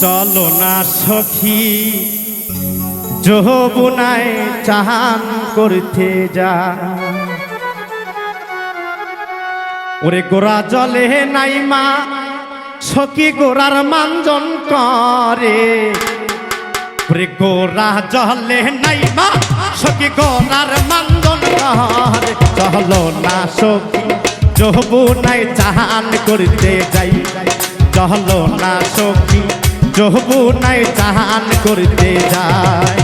চলো না সখী যৌবনায় চাহান করতে যা ওরে গোরা জলে নাই মা সখী গোরার মানজন করে ওরে গোরা জলে নাই মা সখী গোরার মানজন করে চলো না সখী যৌবনায় চাহান করতে যাই চলো না সখী যৌবনায় চাহান করতে যায়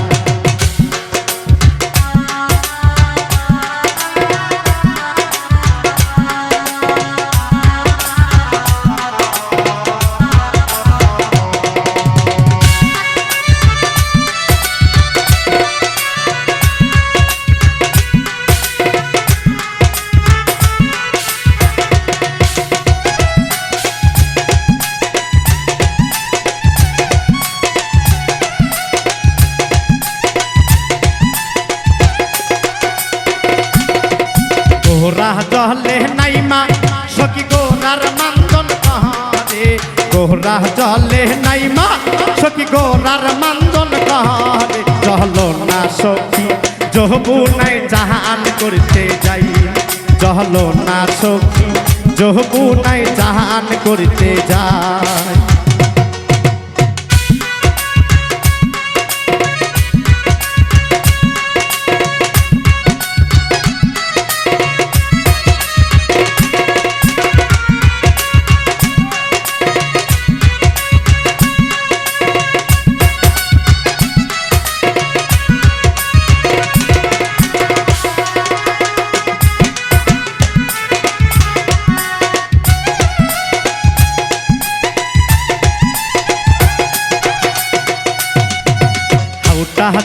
গোরা জলে নাই মা সখী গোরার মানজন করে গোরা জলে নাই মা সখী গোরার মানজন করে চলো না সখী যৌবনায় চাহান করতে যাই চলো না সখী যৌবনায় চাহান করতে যাই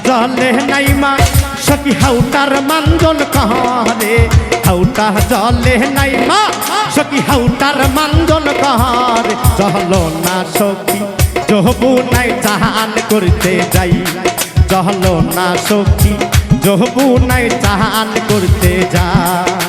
জলে নাই মা সখী হাউটার মানজন করে হাউটা জলে নাই মা সখী হাউটার মানজন করে চলো না সখী যৌবনায় চাহান করতে যাই চলো না সখী যৌবনায় চাহান করতে যাই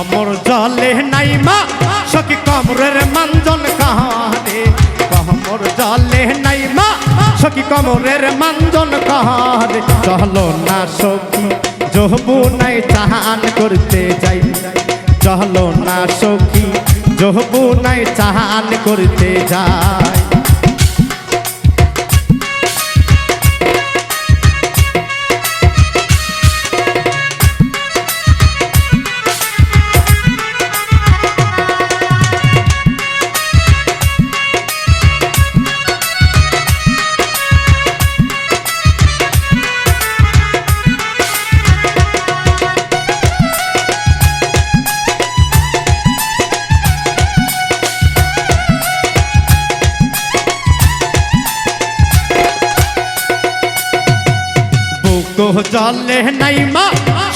কমর জলে নাই মা সখী কমরের মানজন কাহারে কমর জলে নাই মা সখী কমরের মানজন কাহারে চলো না সখী যৌবনায় চাহান করতে যাই চলো না সখী যৌবনায় চাহান করতে যাই জলে নাই মা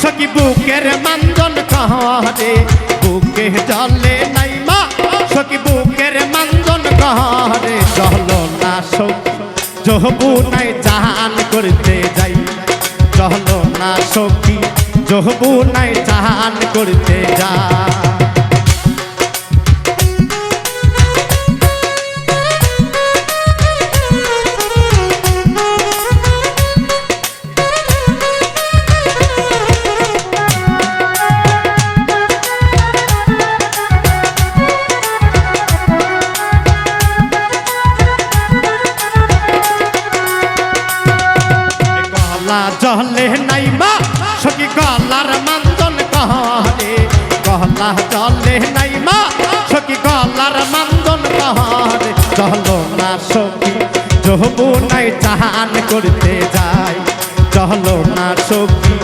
সখী বুকের মানজন করে বুকে জলে নাই মা সখী বুকের মানজন করে চলো না সখী যৌবনায় চাহান করতে যাই চলো না সখী যৌবনায় চাহান করতে যাই জলে নাই মা সখী গলার মানজন করে গলা জলে নাই মা সখী গলার মানজন করে চলো না সখী যৌবনায় চাহান করতে যাই চলো না সখী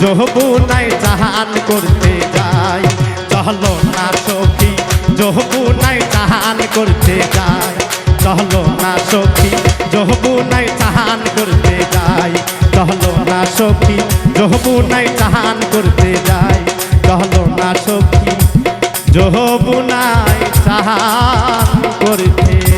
যৌবনায় চাহান করতে যাই চলো না সখী যৌবনায় করতে যাই চলো না সখী যৌবনায় চাহান করতে যাই চলো না সখী যৌবনায় চাহান করতে যাই চলো না সখী যৌবনায় চাহান করতে